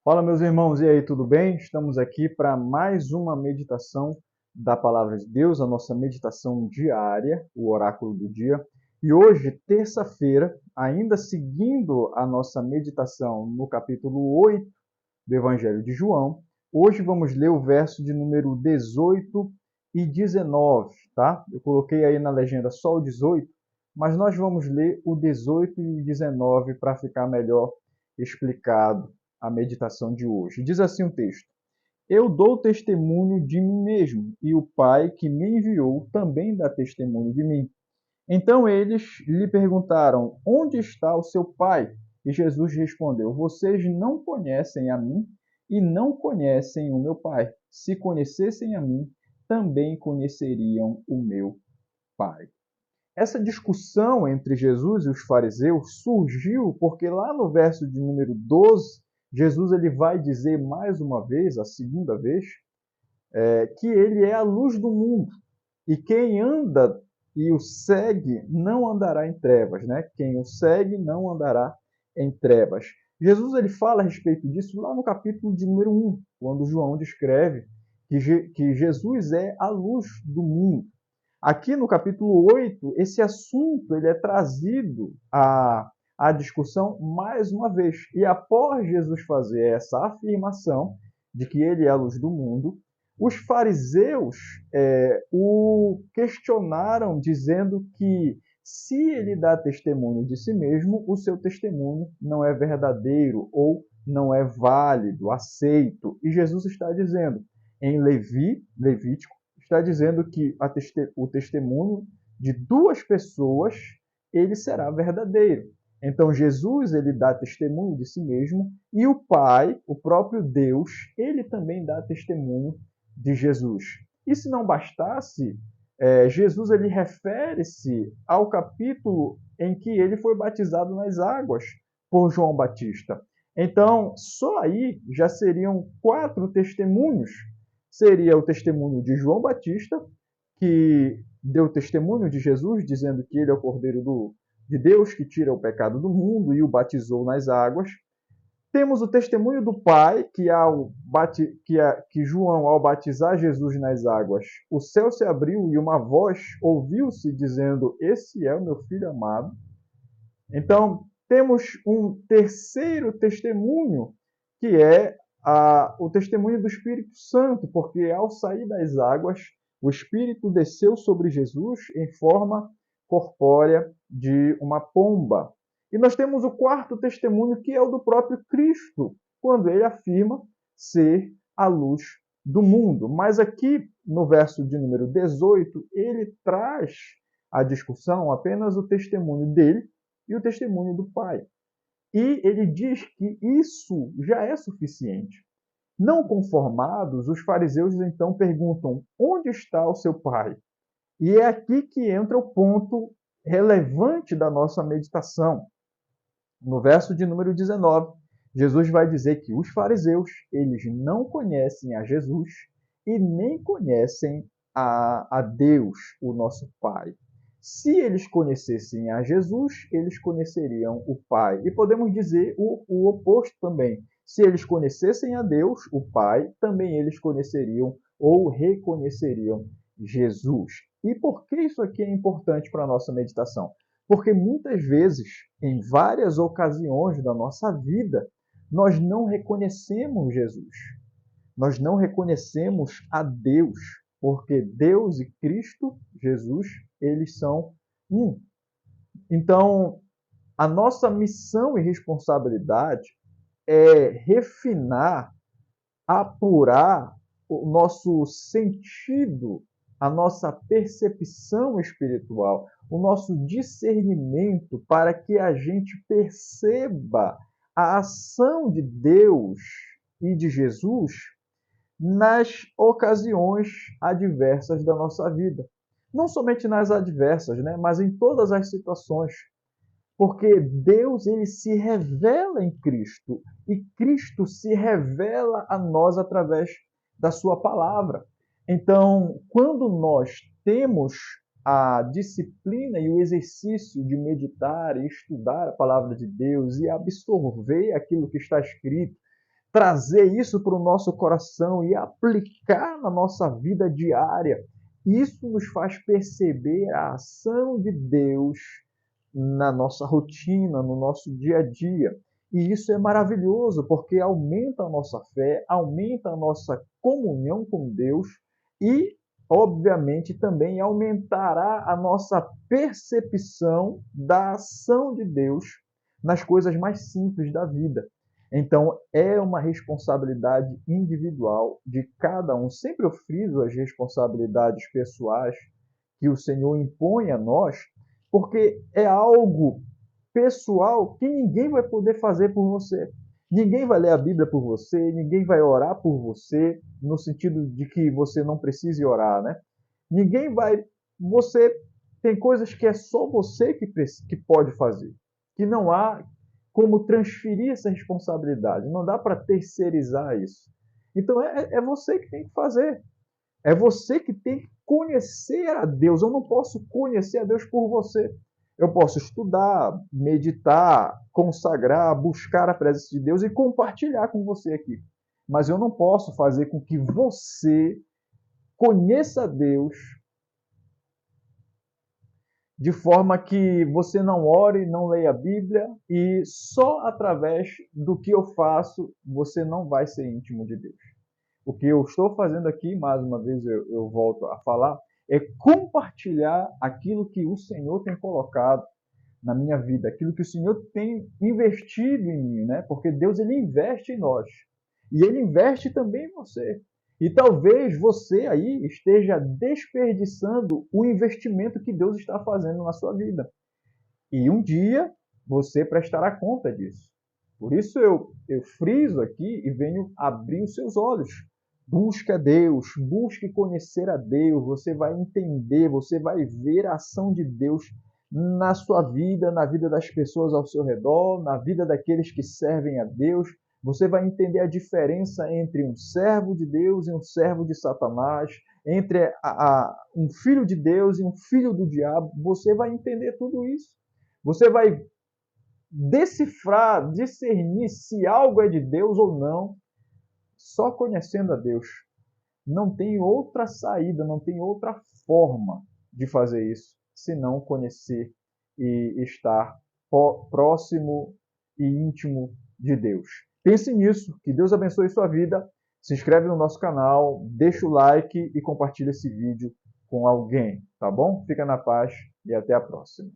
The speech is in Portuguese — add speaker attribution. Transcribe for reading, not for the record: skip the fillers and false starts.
Speaker 1: Fala, meus irmãos, e aí, tudo bem? Estamos aqui para mais uma meditação da Palavra de Deus, a nossa meditação diária, o oráculo do dia. E hoje, terça-feira, ainda seguindo a nossa meditação no capítulo 8 do Evangelho de João, hoje vamos ler o verso de número 18 e 19, tá? Eu coloquei aí na legenda só o 18, mas nós vamos ler o 18 e o 19 para ficar melhor explicado a meditação de hoje. Diz assim o texto: Eu dou testemunho de mim mesmo, e o Pai que me enviou também dá testemunho de mim. Então eles lhe perguntaram: Onde está o seu Pai? E Jesus respondeu: Vocês não conhecem a mim e não conhecem o meu Pai. Se conhecessem a mim, também conheceriam o meu Pai. Essa discussão entre Jesus e os fariseus surgiu porque lá no verso de número 12, Jesus ele vai dizer mais uma vez, a segunda vez, que ele é a luz do mundo. E quem anda e o segue não andará em trevas, né? Quem o segue não andará em trevas. Jesus ele fala a respeito disso lá no capítulo de número 1, quando João descreve que Jesus é a luz do mundo. Aqui no capítulo 8, esse assunto ele é trazido à discussão mais uma vez. E após Jesus fazer essa afirmação de que ele é a luz do mundo, os fariseus o questionaram, dizendo que se ele dá testemunho de si mesmo, o seu testemunho não é verdadeiro ou não é válido, aceito. E Jesus está dizendo em Levítico, está dizendo que o testemunho de duas pessoas ele será verdadeiro. Então Jesus ele dá testemunho de si mesmo e o Pai, o próprio Deus, ele também dá testemunho de Jesus. E se não bastasse, Jesus ele refere-se ao capítulo em que ele foi batizado nas águas por João Batista. Então, só aí já seriam 4 testemunhos. Seria o testemunho de João Batista, que deu testemunho de Jesus, dizendo que ele é o Cordeiro de Deus que tira o pecado do mundo e o batizou nas águas. Temos o testemunho do Pai, que João, ao batizar Jesus nas águas, o céu se abriu e uma voz ouviu-se dizendo: Esse é o meu filho amado. Então, temos um terceiro testemunho, que é o testemunho do Espírito Santo, porque ao sair das águas, o Espírito desceu sobre Jesus em forma corpórea de uma pomba. E nós temos o quarto testemunho, que é o do próprio Cristo, quando ele afirma ser a luz do mundo. Mas aqui, no verso de número 18, ele traz à discussão apenas o testemunho dele e o testemunho do Pai. E ele diz que isso já é suficiente. Não conformados, os fariseus então perguntam: onde está o seu Pai? E é aqui que entra o ponto relevante da nossa meditação. No verso de número 19, Jesus vai dizer que os fariseus, eles não conhecem a Jesus e nem conhecem a Deus, o nosso Pai. Se eles conhecessem a Jesus, eles conheceriam o Pai. E podemos dizer o oposto também. Se eles conhecessem a Deus, o Pai, também eles conheceriam ou reconheceriam Jesus. E por que isso aqui é importante para a nossa meditação? Porque muitas vezes, em várias ocasiões da nossa vida, nós não reconhecemos Jesus. Nós não reconhecemos a Deus, porque Deus e Cristo, Jesus, eles são um. Então, a nossa missão e responsabilidade é refinar, apurar o nosso sentido, a nossa percepção espiritual, o nosso discernimento para que a gente perceba a ação de Deus e de Jesus nas ocasiões adversas da nossa vida. Não somente nas adversas, né, mas em todas as situações. Porque Deus ele se revela em Cristo e Cristo se revela a nós através da sua palavra. Então, quando nós temos a disciplina e o exercício de meditar e estudar a palavra de Deus e absorver aquilo que está escrito, trazer isso para o nosso coração e aplicar na nossa vida diária. Isso nos faz perceber a ação de Deus na nossa rotina, no nosso dia a dia. E isso é maravilhoso, porque aumenta a nossa fé, aumenta a nossa comunhão com Deus e, obviamente, também aumentará a nossa percepção da ação de Deus nas coisas mais simples da vida. Então, é uma responsabilidade individual de cada um. Sempre eu friso as responsabilidades pessoais que o Senhor impõe a nós, porque é algo pessoal que ninguém vai poder fazer por você. Ninguém vai ler a Bíblia por você, ninguém vai orar por você, no sentido de que você não precise orar, né? Ninguém vai. Você tem coisas que é só você que pode fazer, que não há como transferir essa responsabilidade, não dá para terceirizar isso. Então é você que tem que fazer. É você que tem que conhecer a Deus. Eu não posso conhecer a Deus por você. Eu posso estudar, meditar, consagrar, buscar a presença de Deus e compartilhar com você aqui. Mas eu não posso fazer com que você conheça a Deus de forma que você não ore, não leia a Bíblia e só através do que eu faço você não vai ser íntimo de Deus. O que eu estou fazendo aqui, mais uma vez eu volto a falar, é compartilhar aquilo que o Senhor tem colocado na minha vida, aquilo que o Senhor tem investido em mim, né? Porque Deus ele investe em nós e ele investe também em você. E talvez você aí esteja desperdiçando o investimento que Deus está fazendo na sua vida. E um dia você prestará conta disso. Por isso eu friso aqui e venho abrir os seus olhos. Busque a Deus, busque conhecer a Deus, você vai entender, você vai ver a ação de Deus na sua vida, na vida das pessoas ao seu redor, na vida daqueles que servem a Deus. Você vai entender a diferença entre um servo de Deus e um servo de Satanás, entre um filho de Deus e um filho do diabo. Você vai entender tudo isso. Você vai decifrar, discernir se algo é de Deus ou não, só conhecendo a Deus. Não tem outra saída, não tem outra forma de fazer isso, senão conhecer e estar próximo e íntimo de Deus. Pense nisso, que Deus abençoe sua vida. Se inscreve no nosso canal, deixa o like e compartilha esse vídeo com alguém, tá bom? Fica na paz e até a próxima.